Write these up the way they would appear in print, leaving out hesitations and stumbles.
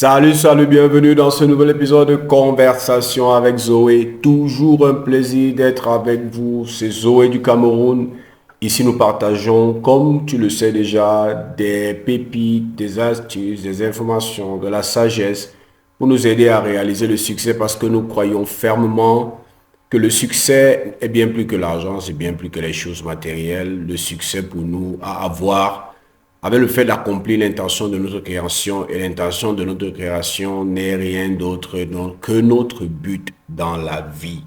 Salut, bienvenue dans ce nouvel épisode de Conversation avec Zoé. Toujours un plaisir d'être avec vous. C'est Zoé du Cameroun. Ici, nous partageons, comme tu le sais déjà, des pépites, des astuces, des informations, de la sagesse pour nous aider à réaliser le succès parce que nous croyons fermement que le succès est bien plus que l'argent, c'est bien plus que les choses matérielles. Le succès pour nous à avoir avec le fait d'accomplir l'intention de notre création. Et l'intention de notre création n'est rien d'autre que notre but dans la vie.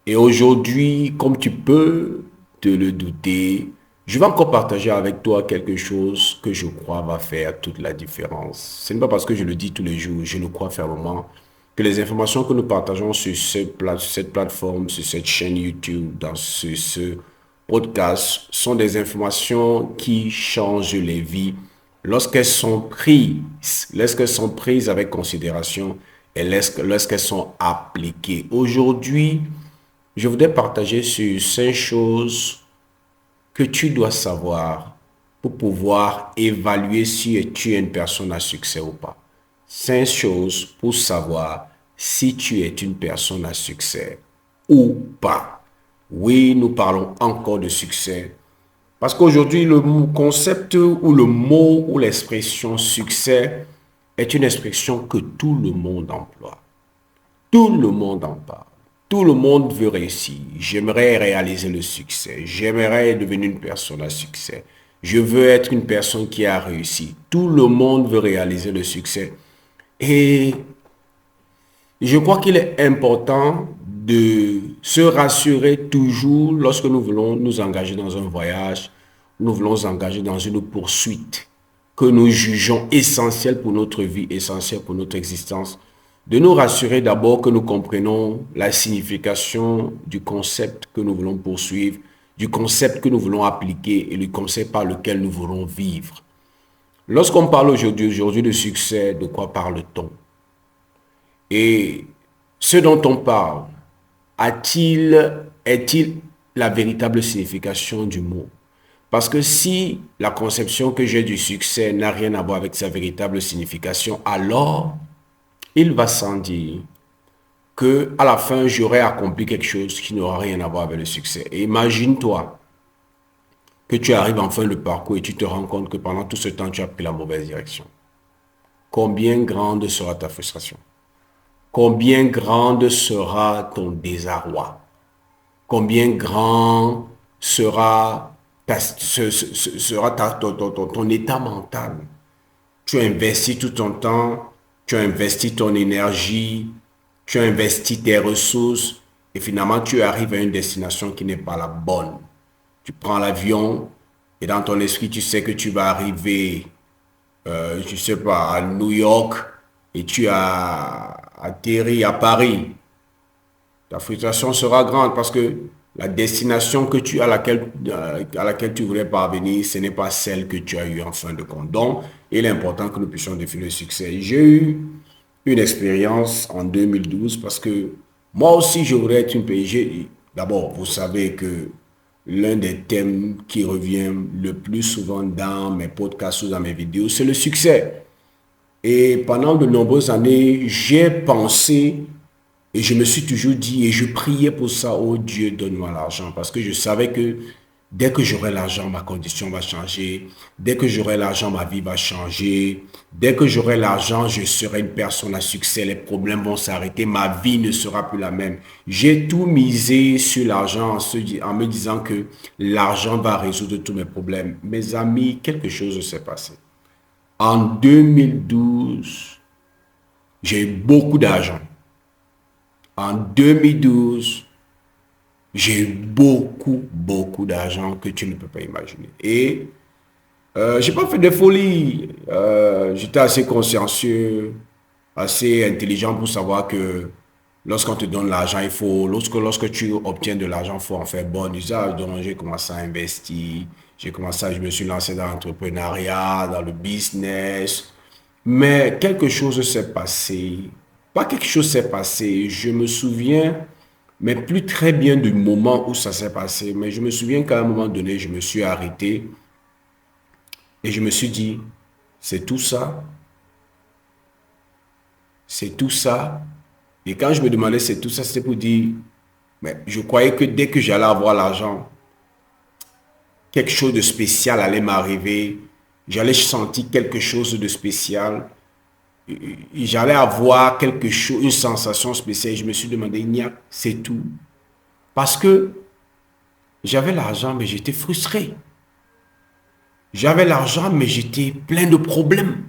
Et aujourd'hui, comme tu peux te le douter, je vais encore partager avec toi quelque chose que je crois va faire toute la différence. Ce n'est pas parce que je le dis tous les jours, je le crois fermement, que les informations que nous partageons sur cette plateforme, sur cette chaîne YouTube, dans ce podcast, sont des informations qui changent les vies lorsqu'elles sont prises avec considération et lorsqu'elles sont appliquées. Aujourd'hui, je voudrais partager sur 5 choses que tu dois savoir pour pouvoir évaluer si tu es une personne à succès ou pas. 5 choses pour savoir si tu es une personne à succès ou pas. Oui, nous parlons encore de succès. Parce qu'aujourd'hui, le concept ou le mot ou l'expression succès est une expression que tout le monde emploie. Tout le monde en parle. Tout le monde veut réussir. J'aimerais réaliser le succès. J'aimerais devenir une personne à succès. Je veux être une personne qui a réussi. Tout le monde veut réaliser le succès. Et je crois qu'il est important de se rassurer toujours lorsque nous voulons nous engager dans un voyage, nous voulons nous engager dans une poursuite que nous jugeons essentielle pour notre vie, essentielle pour notre existence, de nous rassurer d'abord que nous comprenons la signification du concept que nous voulons poursuivre, du concept que nous voulons appliquer et du concept par lequel nous voulons vivre. Lorsqu'on parle aujourd'hui de succès, de quoi parle-t-on? Et ce dont on parle, est-il la véritable signification du mot? Parce que si la conception que j'ai du succès n'a rien à voir avec sa véritable signification, alors il va sans dire que à la fin, j'aurai accompli quelque chose qui n'aura rien à voir avec le succès. Et imagine-toi que tu arrives en fin de parcours et tu te rends compte que pendant tout ce temps, tu as pris la mauvaise direction. Combien grande sera ta frustration? Combien grande sera ton désarroi? Combien grand sera, ton état mental? Tu as investi tout ton temps, tu as investi ton énergie, tu as investi tes ressources et finalement tu arrives à une destination qui n'est pas la bonne. Tu prends l'avion et dans ton esprit tu sais que tu vas arriver, je sais pas, à New York et tu as atterri à Paris. Ta frustration sera grande parce que la destination à laquelle tu voulais parvenir, ce n'est pas celle que tu as eue en fin de compte. Donc, il est important que nous puissions définir le succès. J'ai eu une expérience en 2012 parce que moi aussi, je voudrais être une PIG. D'abord, vous savez que l'un des thèmes qui revient le plus souvent dans mes podcasts ou dans mes vidéos, c'est le succès. Et pendant de nombreuses années, j'ai pensé et je me suis toujours dit, et je priais pour ça, oh Dieu, donne-moi l'argent, parce que je savais que dès que j'aurai l'argent, ma condition va changer. Dès que j'aurai l'argent, ma vie va changer. Dès que j'aurai l'argent, je serai une personne à succès. Les problèmes vont s'arrêter. Ma vie ne sera plus la même. J'ai tout misé sur l'argent en me disant que l'argent va résoudre tous mes problèmes. Mes amis, quelque chose s'est passé. En 2012, j'ai eu beaucoup d'argent. En 2012, j'ai eu beaucoup d'argent que tu ne peux pas imaginer. Et j'ai pas fait de folie. J'étais assez consciencieux, assez intelligent pour savoir que lorsqu'on te donne l'argent, lorsque tu obtiens de l'argent, il faut en faire bon usage. Donc, j'ai commencé à investir. Je me suis lancé dans l'entrepreneuriat, dans le business. Mais quelque chose s'est passé. Pas quelque chose s'est passé. Je me souviens, mais plus très bien du moment où ça s'est passé. Mais je me souviens qu'à un moment donné, je me suis arrêté et je me suis dit, c'est tout ça. c'est tout ça. Et quand je me demandais c'est tout ça, c'était pour dire, mais je croyais que dès que j'allais avoir l'argent, quelque chose de spécial allait m'arriver. J'allais sentir quelque chose de spécial. J'allais avoir quelque chose, une sensation spéciale. Je me suis demandé, c'est tout. Parce que j'avais l'argent, mais j'étais frustré. J'avais l'argent, mais j'étais plein de problèmes.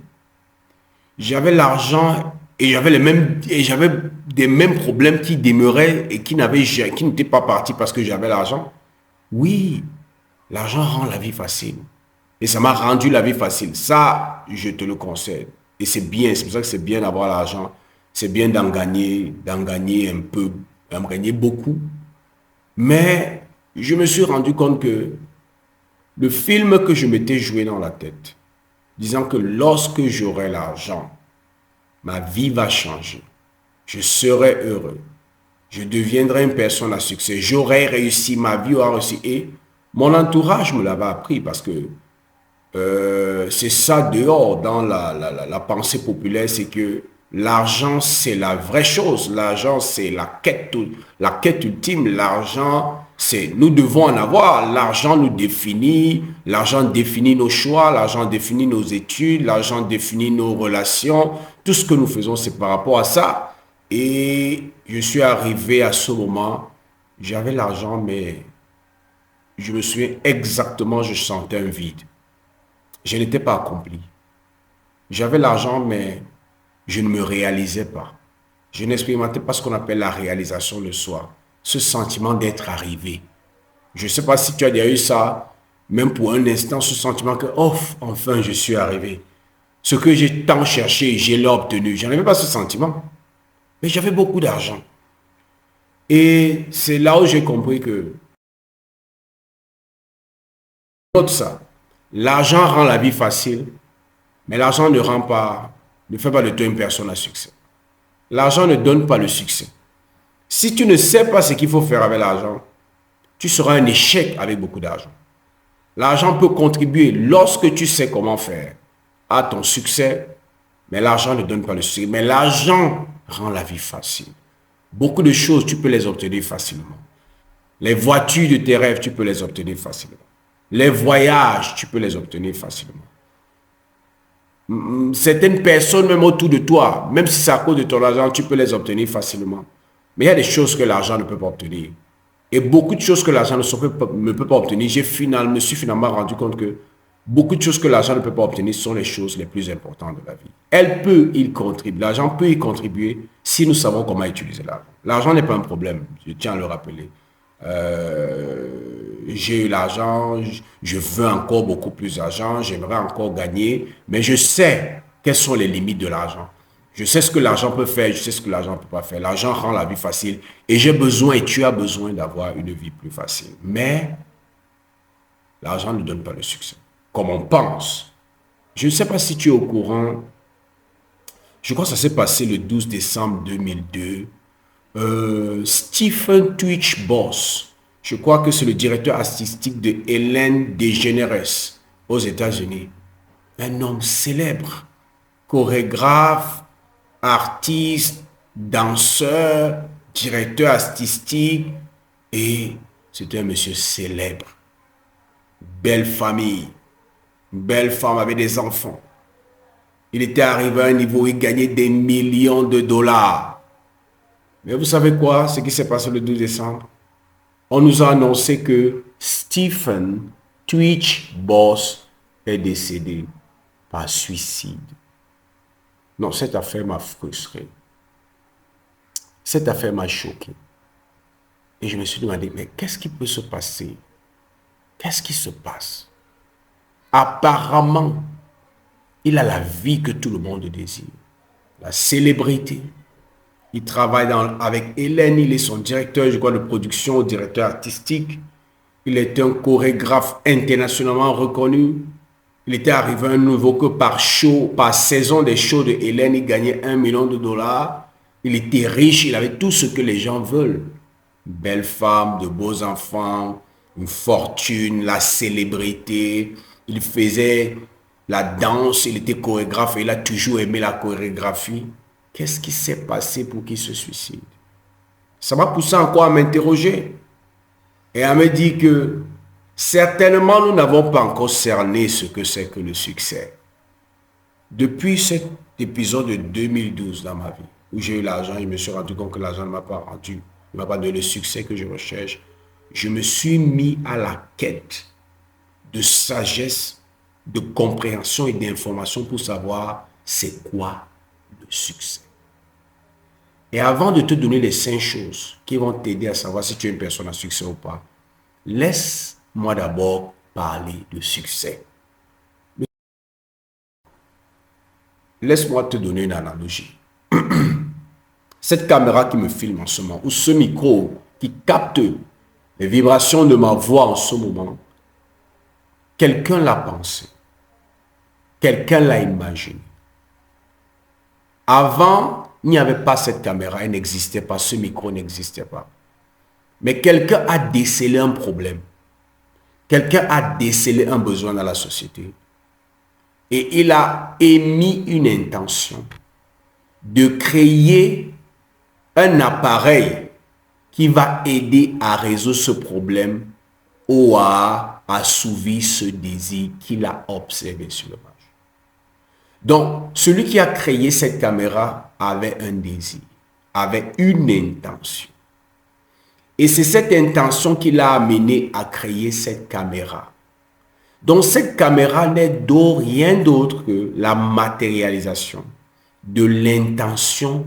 J'avais l'argent et j'avais des mêmes problèmes qui demeuraient et qui n'étaient pas partis parce que j'avais l'argent. Oui, l'argent rend la vie facile. Et ça m'a rendu la vie facile. Ça, je te le conseille. Et c'est bien, c'est pour ça que c'est bien d'avoir l'argent. C'est bien d'en gagner un peu, d'en gagner beaucoup. Mais je me suis rendu compte que le film que je m'étais joué dans la tête, disant que lorsque j'aurai l'argent, ma vie va changer. Je serai heureux. Je deviendrai une personne à succès. J'aurai réussi, ma vie aura réussi. Et mon entourage me l'avait appris parce que c'est ça dehors dans la pensée populaire, c'est que l'argent, c'est la vraie chose. L'argent, c'est la quête ultime. L'argent, c'est nous devons en avoir. L'argent nous définit. L'argent définit nos choix. L'argent définit nos études. L'argent définit nos relations. Tout ce que nous faisons, c'est par rapport à ça. Et je suis arrivé à ce moment, j'avais l'argent, mais je me souviens exactement, je sentais un vide. Je n'étais pas accompli. J'avais l'argent, mais je ne me réalisais pas. Je n'expérimentais pas ce qu'on appelle la réalisation de soi. Ce sentiment d'être arrivé. Je ne sais pas si tu as déjà eu ça, même pour un instant, ce sentiment que, oh, enfin, je suis arrivé. Ce que j'ai tant cherché, je l'ai obtenu. Je n'avais pas ce sentiment. Mais j'avais beaucoup d'argent. Et c'est là où j'ai compris que, note ça, l'argent rend la vie facile, mais l'argent ne fait pas de toi une personne à succès. L'argent ne donne pas le succès. Si tu ne sais pas ce qu'il faut faire avec l'argent, tu seras un échec avec beaucoup d'argent. L'argent peut contribuer lorsque tu sais comment faire à ton succès, mais l'argent ne donne pas le succès. Mais l'argent rend la vie facile. Beaucoup de choses, tu peux les obtenir facilement. Les voitures de tes rêves, tu peux les obtenir facilement. Les voyages, tu peux les obtenir facilement. Certaines personnes, même autour de toi, même si c'est à cause de ton argent, tu peux les obtenir facilement. Mais il y a des choses que l'argent ne peut pas obtenir. Et beaucoup de choses que l'argent ne peut pas obtenir, me suis finalement rendu compte que beaucoup de choses que l'argent ne peut pas obtenir sont les choses les plus importantes de la vie. L'argent peut y contribuer si nous savons comment utiliser l'argent. L'argent n'est pas un problème, je tiens à le rappeler. J'ai eu l'argent, je veux encore beaucoup plus d'argent, j'aimerais encore gagner, mais je sais quelles sont les limites de l'argent. Je sais ce que l'argent peut faire, je sais ce que l'argent ne peut pas faire. L'argent rend la vie facile et j'ai besoin et tu as besoin d'avoir une vie plus facile. Mais l'argent ne donne pas le succès, comme on pense. Je ne sais pas si tu es au courant, je crois que ça s'est passé le 12 décembre 2002. Stephen Twitch Boss, je crois que c'est le directeur artistique de Ellen DeGeneres aux États-Unis. Un homme célèbre, chorégraphe, artiste, danseur, directeur artistique et c'était un monsieur célèbre. Belle famille, belle femme avec des enfants. Il était arrivé à un niveau où il gagnait des millions de dollars. Mais vous savez quoi, ce qui s'est passé le 12 décembre? On nous a annoncé que Stephen Twitch Boss est décédé par suicide. Non, cette affaire m'a frustré. Cette affaire m'a choqué. Et je me suis demandé, mais qu'est-ce qui peut se passer? Qu'est-ce qui se passe? Apparemment, il a la vie que tout le monde désire. La célébrité. Il travaille avec Hélène, il est son directeur, je crois, de production, directeur artistique. Il est un chorégraphe internationalement reconnu. Il était arrivé à un niveau que par saison des shows de Hélène, il gagnait 1 million de dollars. Il était riche, il avait tout ce que les gens veulent. Une belle femme, de beaux enfants, une fortune, la célébrité. Il faisait la danse, il était chorégraphe et il a toujours aimé la chorégraphie. Qu'est-ce qui s'est passé pour qu'il se suicide? Ça m'a poussé encore à m'interroger et à me dire que certainement nous n'avons pas encore cerné ce que c'est que le succès. Depuis cet épisode de 2012 dans ma vie, où j'ai eu l'argent, je me suis rendu compte que l'argent ne m'a pas rendu, ne m'a pas donné le succès que je recherche. Je me suis mis à la quête de sagesse, de compréhension et d'information pour savoir c'est quoi le succès. Et avant de te donner les 5 choses qui vont t'aider à savoir si tu es une personne à succès ou pas, laisse-moi d'abord parler de succès. Laisse-moi te donner une analogie. Cette caméra qui me filme en ce moment, ou ce micro qui capte les vibrations de ma voix en ce moment, quelqu'un l'a pensé. Quelqu'un l'a imaginé. Avant, il n'y avait pas cette caméra, elle n'existait pas, ce micro n'existait pas. Mais quelqu'un a décelé un problème. Quelqu'un a décelé un besoin dans la société. Et il a émis une intention de créer un appareil qui va aider à résoudre ce problème ou à assouvir ce désir qu'il a observé sur le marché. Donc, celui qui a créé cette caméra avait un désir, avait une intention. Et c'est cette intention qui l'a amené à créer cette caméra. Donc, cette caméra n'est rien d'autre que la matérialisation de l'intention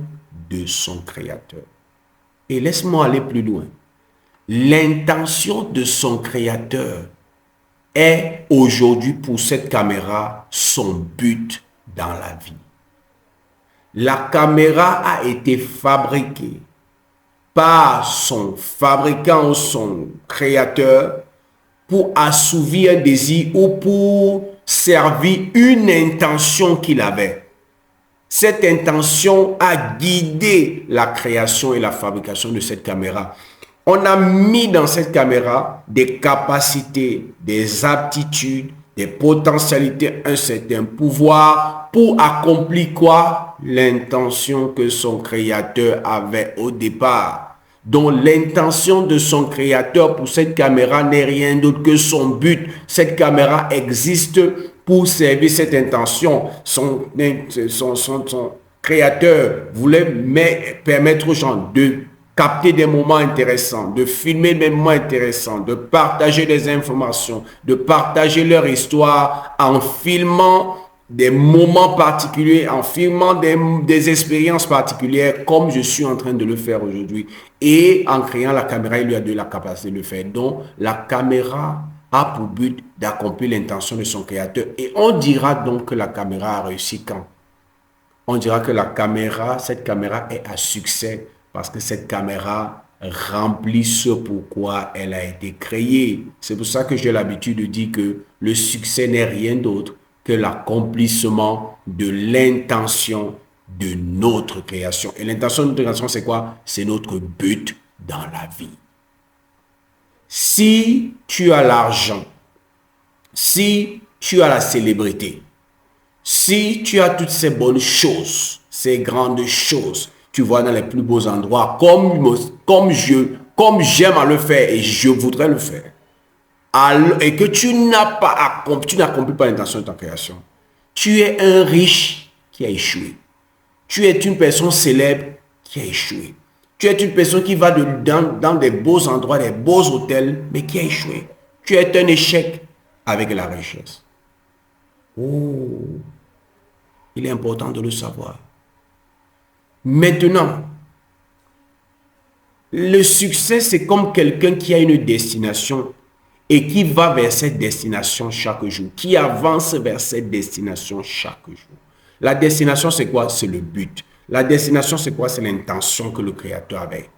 de son créateur. Et laisse-moi aller plus loin. L'intention de son créateur est aujourd'hui pour cette caméra son but dans la vie. La caméra a été fabriquée par son fabricant ou son créateur pour assouvir un désir ou pour servir une intention qu'il avait. Cette intention a guidé la création et la fabrication de cette caméra. On a mis dans cette caméra des capacités, des aptitudes, des potentialités, un certain pouvoir pour accomplir quoi? L'intention que son créateur avait au départ. Donc l'intention de son créateur pour cette caméra n'est rien d'autre que son but. Cette caméra existe pour servir cette intention. Son créateur voulait permettre aux gens de capter des moments intéressants, de filmer des moments intéressants, de partager des informations, de partager leur histoire en filmant des moments particuliers, en filmant des expériences particulières, comme je suis en train de le faire aujourd'hui. Et en créant la caméra, il lui a donné la capacité de le faire. Donc, la caméra a pour but d'accomplir l'intention de son créateur. Et on dira donc que la caméra a réussi quand? On dira que cette caméra est à succès parce que cette caméra remplit ce pourquoi elle a été créée. C'est pour ça que j'ai l'habitude de dire que le succès n'est rien d'autre que l'accomplissement de l'intention de notre création. Et l'intention de notre création, c'est quoi? C'est notre but dans la vie. Si tu as l'argent, si tu as la célébrité, si tu as toutes ces bonnes choses, ces grandes choses, tu vois dans les plus beaux endroits, comme j'aime à le faire et je voudrais le faire, et que tu n'accomplis pas l'intention de ta création, tu es un riche qui a échoué. Tu es une personne célèbre qui a échoué. Tu es une personne qui va dans des beaux endroits, des beaux hôtels, mais qui a échoué. Tu es un échec avec la richesse. Oh, il est important de le savoir. Maintenant, le succès, c'est comme quelqu'un qui a une destination et qui va vers cette destination chaque jour, qui avance vers cette destination chaque jour. La destination, c'est quoi? C'est le but. La destination, c'est quoi? C'est l'intention que le Créateur avait.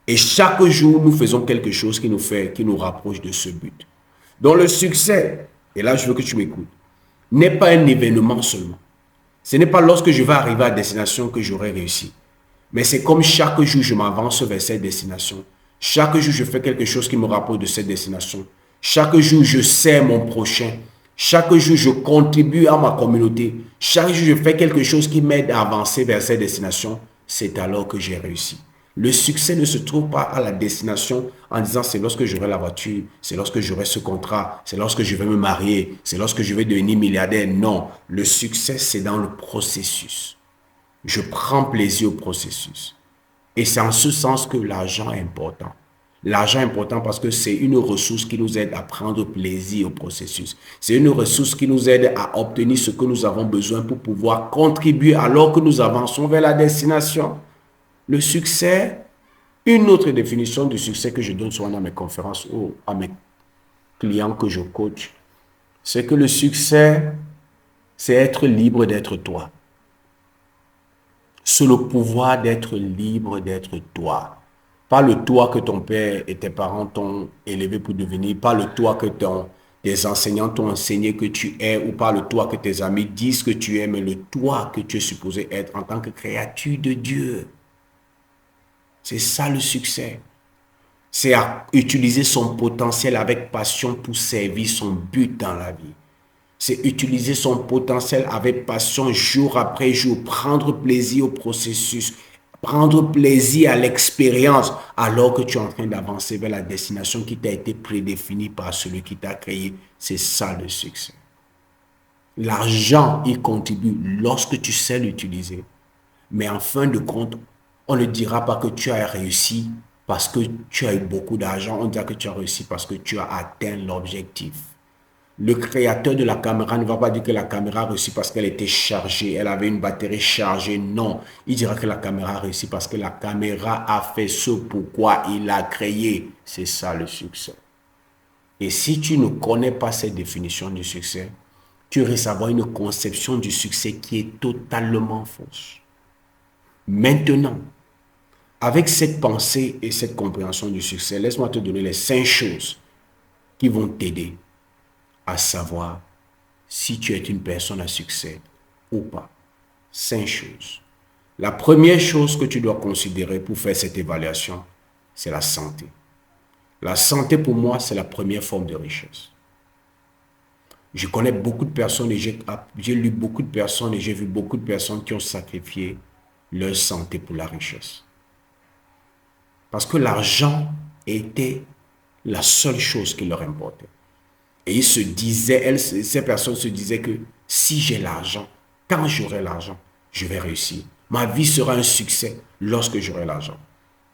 Et chaque jour, nous faisons quelque chose qui nous rapproche de ce but. Donc le succès, et là je veux que tu m'écoutes, n'est pas un événement seulement. Ce n'est pas lorsque je vais arriver à la destination que j'aurai réussi. Mais c'est comme chaque jour, je m'avance vers cette destination. Chaque jour, je fais quelque chose qui me rapproche de cette destination. Chaque jour, je sers mon prochain. Chaque jour, je contribue à ma communauté. Chaque jour, je fais quelque chose qui m'aide à avancer vers cette destination. C'est alors que j'ai réussi. Le succès ne se trouve pas à la destination en disant c'est lorsque j'aurai la voiture, c'est lorsque j'aurai ce contrat, c'est lorsque je vais me marier, c'est lorsque je vais devenir milliardaire. Non, le succès, c'est dans le processus. Je prends plaisir au processus. Et c'est en ce sens que l'argent est important. L'argent est important parce que c'est une ressource qui nous aide à prendre plaisir au processus. C'est une ressource qui nous aide à obtenir ce que nous avons besoin pour pouvoir contribuer alors que nous avançons vers la destination. Le succès, une autre définition du succès que je donne souvent dans mes conférences ou à mes clients que je coach, c'est que le succès, c'est être libre d'être toi. C'est le pouvoir d'être libre d'être toi. Pas le toi que ton père et tes parents t'ont élevé pour devenir, pas le toi que tes enseignants t'ont enseigné que tu es, ou pas le toi que tes amis disent que tu es, mais le toi que tu es supposé être en tant que créature de Dieu. C'est ça le succès. C'est à utiliser son potentiel avec passion pour servir son but dans la vie. C'est utiliser son potentiel avec passion jour après jour, prendre plaisir au processus, prendre plaisir à l'expérience alors que tu es en train d'avancer vers la destination qui t'a été prédéfinie par celui qui t'a créé. C'est ça le succès. L'argent, il contribue lorsque tu sais l'utiliser. Mais en fin de compte, on ne dira pas que tu as réussi parce que tu as eu beaucoup d'argent. On dira que tu as réussi parce que tu as atteint l'objectif. Le créateur de la caméra ne va pas dire que la caméra a réussi parce qu'elle était chargée, elle avait une batterie chargée. Non, il dira que la caméra a réussi parce que la caméra a fait ce pourquoi il l'a créé. C'est ça le succès. Et si tu ne connais pas cette définition du succès, tu risques d'avoir une conception du succès qui est totalement fausse. Maintenant, avec cette pensée et cette compréhension du succès, laisse-moi te donner les 5 choses qui vont t'aider à savoir si tu es une personne à succès ou pas. 5 choses. La première chose que tu dois considérer pour faire cette évaluation, c'est la santé. La santé, pour moi, c'est la première forme de richesse. Je connais beaucoup de personnes et j'ai lu beaucoup de personnes et j'ai vu beaucoup de personnes qui ont sacrifié leur santé pour la richesse. Parce que l'argent était la seule chose qui leur importait. Et ils se disaient, ces personnes se disaient que si j'ai l'argent, quand j'aurai l'argent, je vais réussir. Ma vie sera un succès lorsque j'aurai l'argent.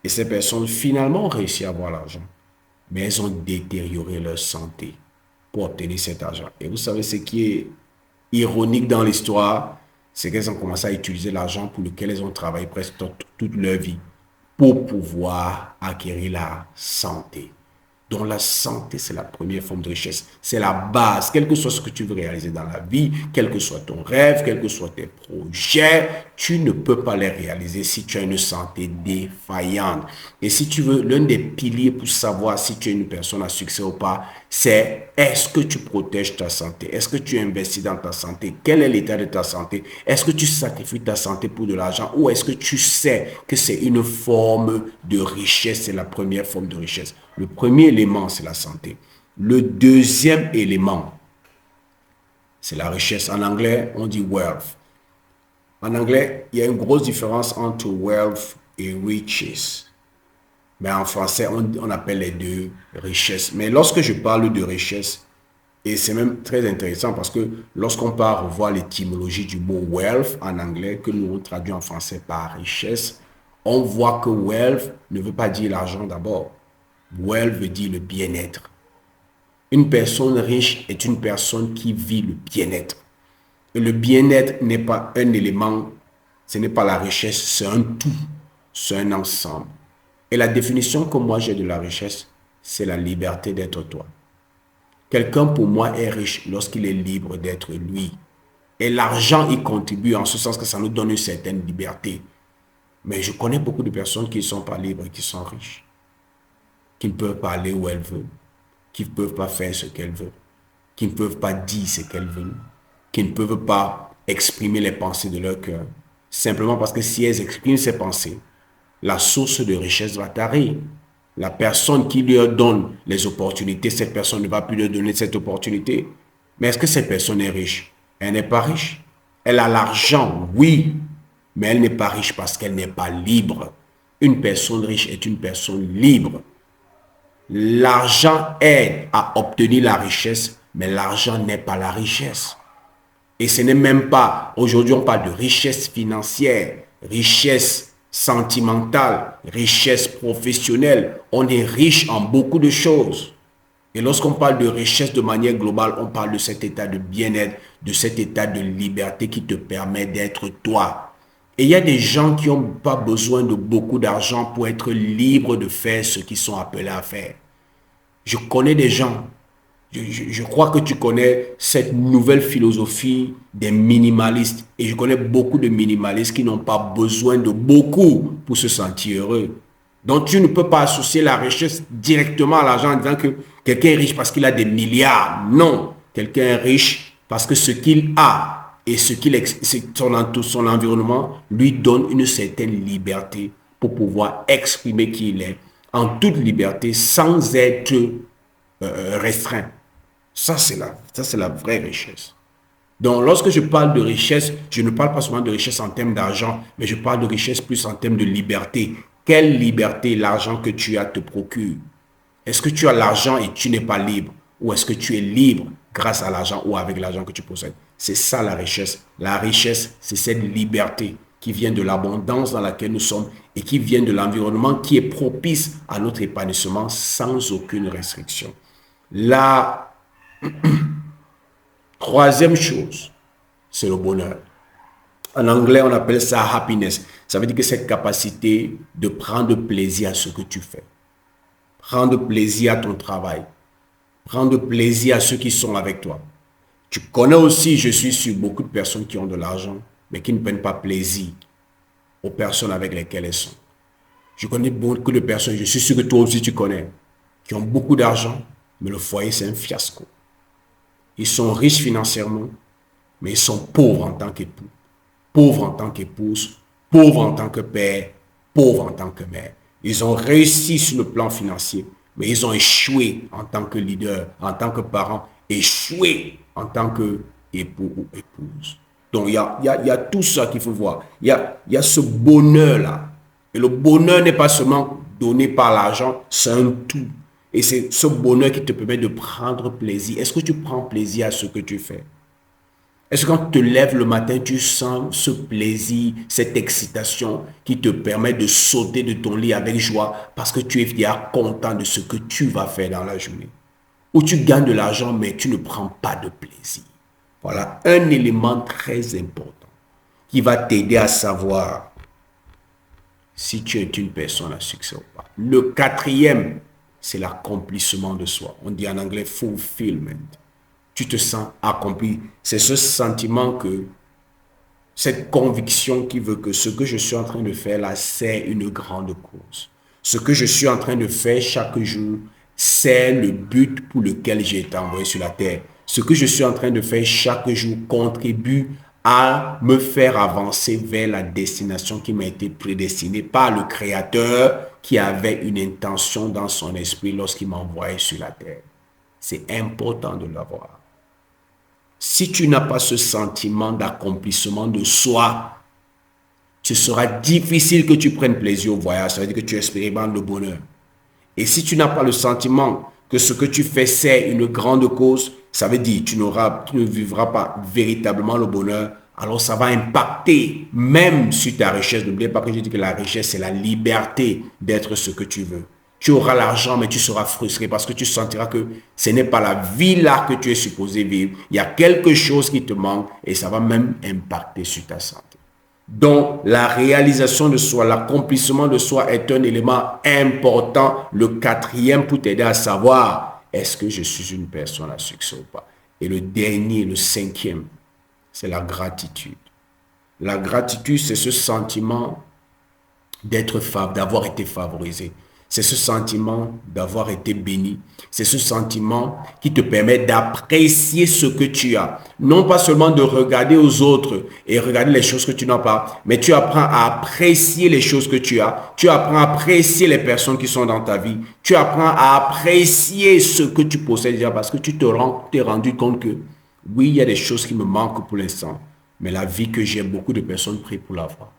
Et ces personnes finalement ont réussi à avoir l'argent. Mais elles ont détérioré leur santé pour obtenir cet argent. Et vous savez ce qui est ironique dans l'histoire, c'est qu'elles ont commencé à utiliser l'argent pour lequel elles ont travaillé presque toute leur vie pour pouvoir acquérir la santé. Donc la santé, c'est la première forme de richesse. C'est la base, quel que soit ce que tu veux réaliser dans la vie, quel que soit ton rêve, quels que soient tes projets, tu ne peux pas les réaliser si tu as une santé défaillante. Et si tu veux, l'un des piliers pour savoir si tu es une personne à succès ou pas, c'est est-ce que tu protèges ta santé? Est-ce que tu investis dans ta santé? Quel est l'état de ta santé? Est-ce que tu sacrifies ta santé pour de l'argent ou est-ce que tu sais que c'est une forme de richesse? C'est la première forme de richesse. Le premier élément, c'est la santé. Le deuxième élément, c'est la richesse. En anglais, on dit wealth. En anglais, il y a une grosse différence entre wealth et riches. Mais en français, on appelle les deux richesse. Mais lorsque je parle de richesse, et c'est même très intéressant parce que lorsqu'on part revoir l'étymologie du mot wealth en anglais, que nous on traduit en français par richesse, on voit que wealth ne veut pas dire l'argent d'abord. Wealth veut dire le bien-être. Une personne riche est une personne qui vit le bien-être. Et le bien-être n'est pas un élément, ce n'est pas la richesse, c'est un tout, c'est un ensemble. Et la définition que moi j'ai de la richesse, c'est la liberté d'être toi. Quelqu'un pour moi est riche lorsqu'il est libre d'être lui. Et l'argent y contribue en ce sens que ça nous donne une certaine liberté. Mais je connais beaucoup de personnes qui ne sont pas libres et qui sont riches, qui ne peuvent pas aller où elles veulent, qui ne peuvent pas faire ce qu'elles veulent, qui ne peuvent pas dire ce qu'elles veulent, qui ne peuvent pas exprimer les pensées de leur cœur. Simplement parce que si elles expriment ces pensées, la source de richesse va tarir. La personne qui leur donne les opportunités, cette personne ne va plus leur donner cette opportunité. Mais est-ce que cette personne est riche? Elle n'est pas riche. Elle a l'argent, oui, mais elle n'est pas riche parce qu'elle n'est pas libre. Une personne riche est une personne libre. L'argent aide à obtenir la richesse, mais l'argent n'est pas la richesse. Et ce n'est même pas, aujourd'hui on parle de richesse financière, richesse sentimentale, richesse professionnelle. On est riche en beaucoup de choses. Et lorsqu'on parle de richesse de manière globale, on parle de cet état de bien-être, de cet état de liberté qui te permet d'être toi. Et il y a des gens qui n'ont pas besoin de beaucoup d'argent pour être libres de faire ce qu'ils sont appelés à faire. Je connais des gens, je crois que tu connais cette nouvelle philosophie des minimalistes. Et je connais beaucoup de minimalistes qui n'ont pas besoin de beaucoup pour se sentir heureux. Donc tu ne peux pas associer la richesse directement à l'argent en disant que quelqu'un est riche parce qu'il a des milliards. Non, quelqu'un est riche parce que ce qu'il a et son environnement lui donne une certaine liberté pour pouvoir exprimer qui il est en toute liberté sans être restreint. Ça, c'est la vraie richesse. Donc, lorsque je parle de richesse, je ne parle pas seulement de richesse en termes d'argent, mais je parle de richesse plus en termes de liberté. Quelle liberté l'argent que tu as te procure? Est-ce que tu as l'argent et tu n'es pas libre? Ou est-ce que tu es libre grâce à l'argent ou avec l'argent que tu possèdes? C'est ça la richesse. La richesse, c'est cette liberté qui vient de l'abondance dans laquelle nous sommes et qui vient de l'environnement qui est propice à notre épanouissement sans aucune restriction. La troisième chose, c'est le bonheur. En anglais, on appelle ça happiness. Ça veut dire que cette capacité de prendre plaisir à ce que tu fais. Prendre plaisir à ton travail. Prendre plaisir à ceux qui sont avec toi. Tu connais aussi, je suis sûr, beaucoup de personnes qui ont de l'argent, mais qui ne prennent pas plaisir aux personnes avec lesquelles elles sont. Je connais beaucoup de personnes, je suis sûr que toi aussi tu connais, qui ont beaucoup d'argent, mais le foyer c'est un fiasco. Ils sont riches financièrement, mais ils sont pauvres en tant qu'époux, pauvres en tant qu'épouse, pauvres en tant que père, pauvres en tant que mère. Ils ont réussi sur le plan financier, mais ils ont échoué en tant que leader, en tant que parent, échoué en tant qu'époux ou épouse. Donc, il y a tout ça qu'il faut voir. Il y a ce bonheur-là. Et le bonheur n'est pas seulement donné par l'argent, c'est un tout. Et c'est ce bonheur qui te permet de prendre plaisir. Est-ce que tu prends plaisir à ce que tu fais? Est-ce que quand tu te lèves le matin, tu sens ce plaisir, cette excitation qui te permet de sauter de ton lit avec joie parce que tu es déjà content de ce que tu vas faire dans la journée? Ou tu gagnes de l'argent, mais tu ne prends pas de plaisir? Voilà un élément très important qui va t'aider à savoir si tu es une personne à succès ou pas. Le quatrième, c'est l'accomplissement de soi. On dit en anglais fulfillment. Tu te sens accompli. C'est ce sentiment que, cette conviction qui veut que ce que je suis en train de faire là, c'est une grande cause. Ce que je suis en train de faire chaque jour, c'est le but pour lequel j'ai été envoyé sur la terre. Ce que je suis en train de faire chaque jour contribue à me faire avancer vers la destination qui m'a été prédestinée par le Créateur qui avait une intention dans son esprit lorsqu'il m'a envoyé sur la terre. C'est important de l'avoir. Si tu n'as pas ce sentiment d'accomplissement de soi, ce sera difficile que tu prennes plaisir au voyage. Ça veut dire que tu expérimentes le bonheur. Et si tu n'as pas le sentiment que ce que tu fais, c'est une grande cause, ça veut dire que tu ne vivras pas véritablement le bonheur. Alors ça va impacter même sur ta richesse. N'oubliez pas que je dis que la richesse, c'est la liberté d'être ce que tu veux. Tu auras l'argent, mais tu seras frustré parce que tu sentiras que ce n'est pas la vie là que tu es supposé vivre. Il y a quelque chose qui te manque et ça va même impacter sur ta santé. Donc, la réalisation de soi, l'accomplissement de soi est un élément important. Le quatrième pour t'aider à savoir, est-ce que je suis une personne à succès ou pas? Et le dernier, le cinquième, c'est la gratitude. La gratitude, c'est ce sentiment d'avoir été favorisé. C'est ce sentiment d'avoir été béni. C'est ce sentiment qui te permet d'apprécier ce que tu as. Non pas seulement de regarder aux autres et regarder les choses que tu n'as pas, mais tu apprends à apprécier les choses que tu as. Tu apprends à apprécier les personnes qui sont dans ta vie. Tu apprends à apprécier ce que tu possèdes déjà parce que tu t'es rendu compte que Oui, il y a des choses qui me manquent pour l'instant, mais la vie que j'ai, beaucoup de personnes prient pour l'avoir.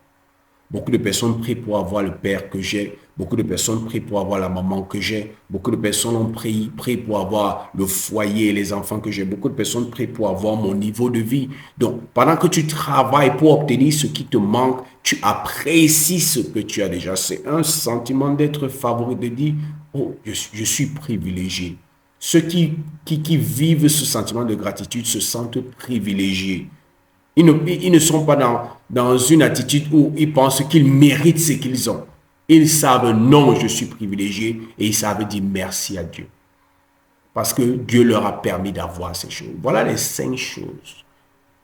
Beaucoup de personnes prient pour avoir le père que j'ai. Beaucoup de personnes prient pour avoir la maman que j'ai. Beaucoup de personnes ont prient pour avoir le foyer et les enfants que j'ai. Beaucoup de personnes prient pour avoir mon niveau de vie. Donc, pendant que tu travailles pour obtenir ce qui te manque, tu apprécies ce que tu as déjà. C'est un sentiment d'être favori, de dire, oh, je suis privilégié. Ceux qui vivent ce sentiment de gratitude se sentent privilégiés. Ils ne sont pas dans une attitude où ils pensent qu'ils méritent ce qu'ils ont. Ils savent, non, je suis privilégié, et ils savent dire merci à Dieu. Parce que Dieu leur a permis d'avoir ces choses. Voilà les 5 choses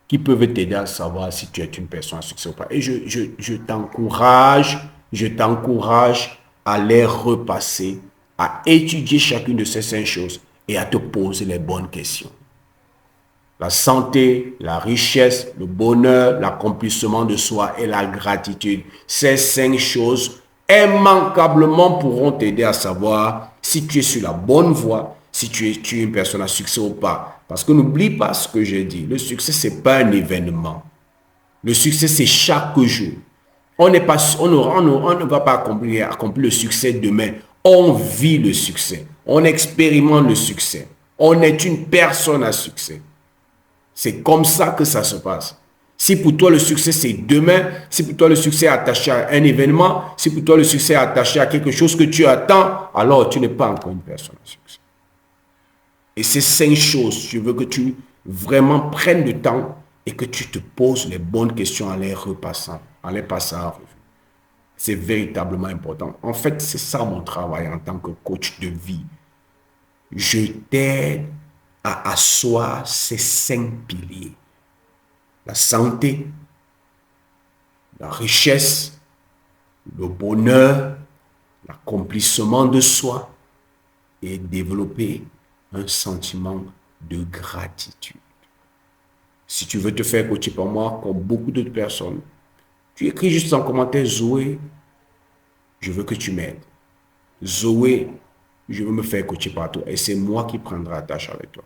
qui peuvent t'aider à savoir si tu es une personne à succès ou pas. Et je t'encourage à les repasser, à étudier chacune de ces 5 choses et à te poser les bonnes questions. La santé, la richesse, le bonheur, l'accomplissement de soi et la gratitude. Ces 5 choses immanquablement pourront t'aider à savoir si tu es sur la bonne voie, si tu es une personne à succès ou pas. Parce que n'oublie pas ce que j'ai dit. Le succès, ce n'est pas un événement. Le succès, c'est chaque jour. On ne va pas accomplir le succès demain. On vit le succès. On expérimente le succès. On est une personne à succès. C'est comme ça que ça se passe. Si pour toi le succès c'est demain, si pour toi le succès est attaché à un événement, si pour toi le succès est attaché à quelque chose que tu attends, alors tu n'es pas encore une personne à succès. Et ces 5 choses, je veux que tu vraiment prennes le temps et que tu te poses les bonnes questions en les repassant, en les passant en revue. C'est véritablement important. En fait, c'est ça mon travail en tant que coach de vie. Je t'aide à asseoir ces 5 piliers. La santé, la richesse, le bonheur, l'accomplissement de soi et développer un sentiment de gratitude. Si tu veux te faire coacher par moi, comme beaucoup d'autres personnes, tu écris juste en commentaire, Zoé, je veux que tu m'aides. Zoé, je veux me faire coacher par toi. Et c'est moi qui prendrai la tâche avec toi.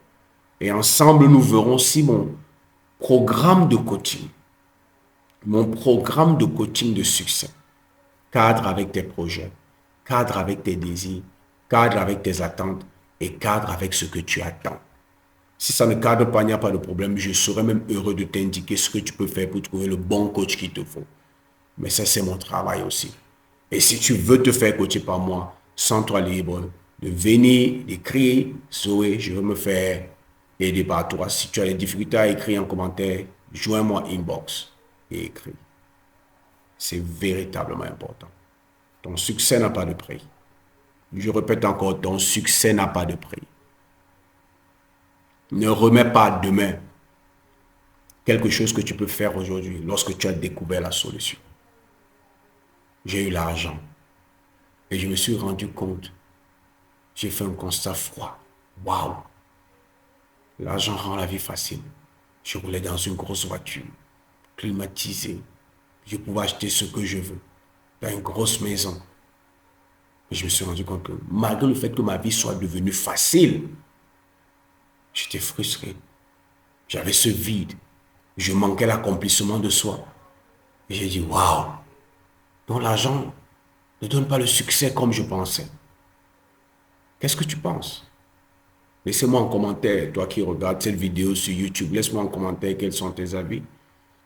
Et ensemble, nous verrons si mon programme de coaching de succès cadre avec tes projets, cadre avec tes désirs, cadre avec tes attentes et cadre avec ce que tu attends. Si ça ne cadre pas, il n'y a pas de problème. Je serais même heureux de t'indiquer ce que tu peux faire pour trouver le bon coach qu'il te faut. Mais ça, c'est mon travail aussi. Et si tu veux te faire coacher par moi, sens-toi libre de venir, d'écrire, Zoé, je veux me faire aider par toi. Si tu as des difficultés à écrire en commentaire, joins-moi inbox et écris. C'est véritablement important. Ton succès n'a pas de prix. Je répète encore, ton succès n'a pas de prix. Ne remets pas demain quelque chose que tu peux faire aujourd'hui lorsque tu as découvert la solution. J'ai eu l'argent et je me suis rendu compte. J'ai fait un constat froid. Waouh! L'argent rend la vie facile. Je roulais dans une grosse voiture, climatisée. Je pouvais acheter ce que je veux, dans une grosse maison. Mais je me suis rendu compte que malgré le fait que ma vie soit devenue facile, j'étais frustré. J'avais ce vide. Je manquais l'accomplissement de soi. Et j'ai dit, waouh! Donc l'argent ne donne pas le succès comme je pensais. Qu'est-ce que tu penses? Laissez-moi en commentaire, toi qui regardes cette vidéo sur YouTube, laisse-moi en commentaire quels sont tes avis.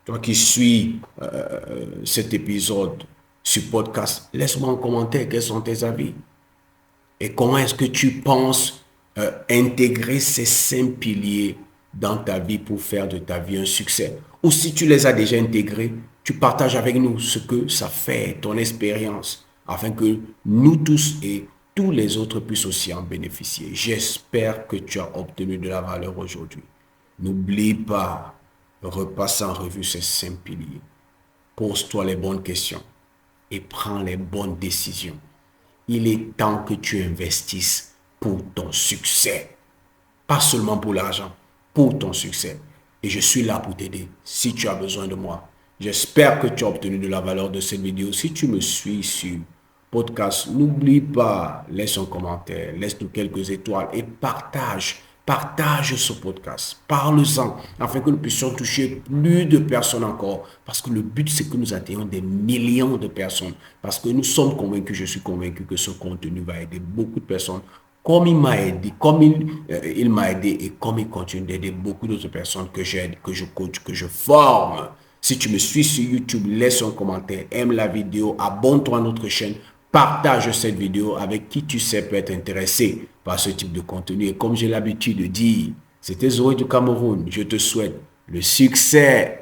Toi qui suis cet épisode sur podcast, laisse-moi en commentaire quels sont tes avis. Et comment est-ce que tu penses intégrer ces 5 piliers dans ta vie pour faire de ta vie un succès? Ou si tu les as déjà intégrés, tu partages avec nous ce que ça fait, ton expérience, afin que nous tous et tous les autres puissent aussi en bénéficier. J'espère que tu as obtenu de la valeur aujourd'hui. N'oublie pas, repasse en revue ces 5 piliers. Pose-toi les bonnes questions et prends les bonnes décisions. Il est temps que tu investisses pour ton succès. Pas seulement pour l'argent, pour ton succès. Et je suis là pour t'aider si tu as besoin de moi. J'espère que tu as obtenu de la valeur de cette vidéo. Si tu me suis sur podcast, n'oublie pas, laisse un commentaire, laisse-nous quelques étoiles et partage Partage ce podcast, parle-en, afin que nous puissions toucher plus de personnes encore. Parce que le but, c'est que nous atteignions des millions de personnes. Parce que nous sommes convaincus, je suis convaincu que ce contenu va aider beaucoup de personnes. Comme il m'a aidé, comme il m'a aidé et comme il continue d'aider beaucoup d'autres personnes que j'aide, que je coach, que je forme. Si tu me suis sur YouTube, laisse un commentaire, aime la vidéo, abonne-toi à notre chaîne, partage cette vidéo avec qui tu sais peut être intéressé par ce type de contenu. Et comme j'ai l'habitude de dire, c'était Zoé du Cameroun. Je te souhaite le succès.